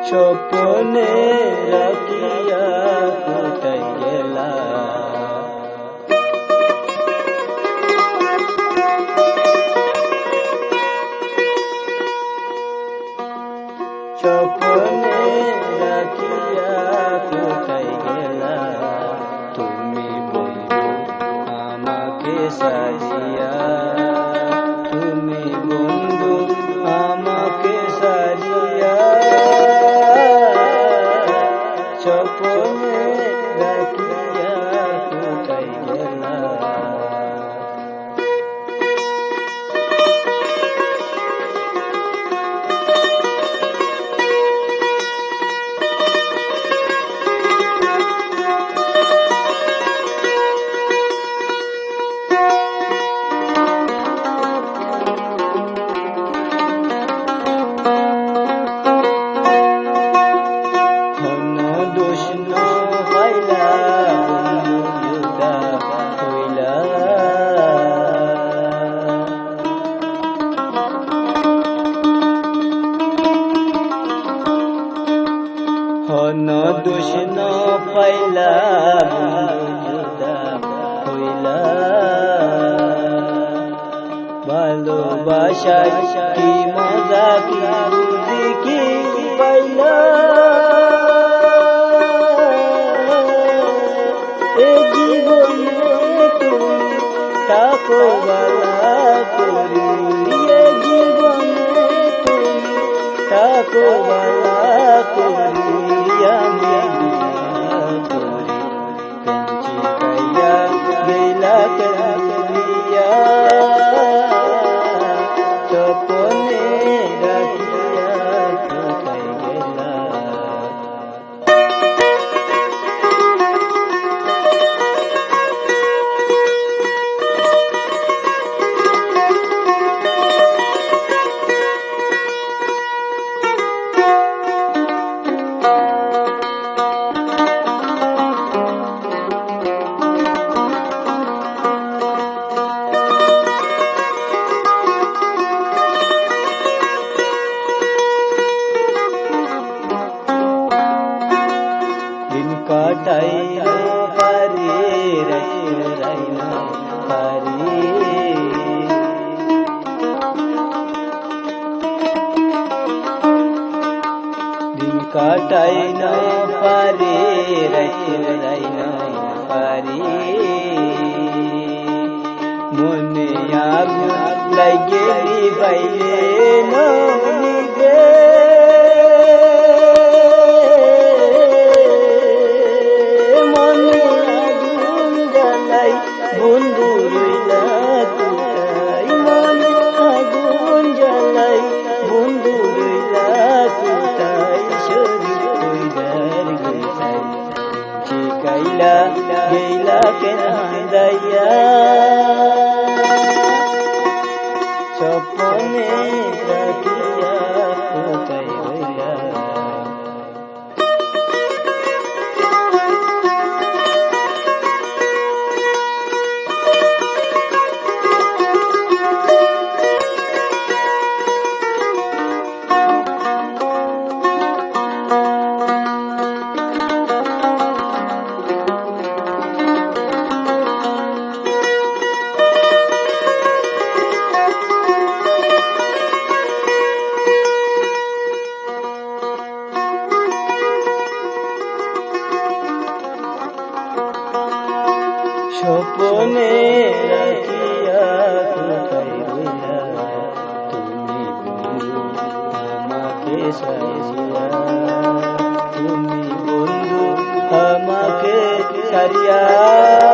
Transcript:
স্বপ্নে রাখিয়া কোথায় গেলা, স্বপ্নে রাখিয়া কোথায় গেলা, তুমি বন্ধু আমাকে সারিয়া, তুমি বন্ধু আমাকে সারিয়া, স্বপ্নে রাখিয়া কোথায় গেলা। দোষ ন পাইলা বন্ধুতা হইলা, ভালোবাসা কি মজা কি বুঝি কি পাইলা, এ জীবনে তুমি থাকো বালা করি, এ জীবনে তুমি থাকো বালা করি, আমি করি পেঞ্চি খাইয়া গেলা কেলিয়া, স্বপ্নে রাখিয়া কোথায় গেলা। কাটাইনা পারি রাইনা পারি, দিন কাটাইনা পারি রাইনা পারি, মনে আগুন লাগে বাইলে নিবে, বন্ধু রইলা কোথায়, মনে আগুন জ্বালাই বন্ধু রইলা কোথায়, শরীর কইরার গেছাই শিখাইলা গেলা কেন হাঁদাইয়া, স্বপ্নে রাখিয়া কোথায় রইলা। স্বপ্নে রাখিয়া কোথায় রইলা, তুমি বন্ধু আমাকে সারিয়া, তুমি বন্ধু আমাকে হারিয়া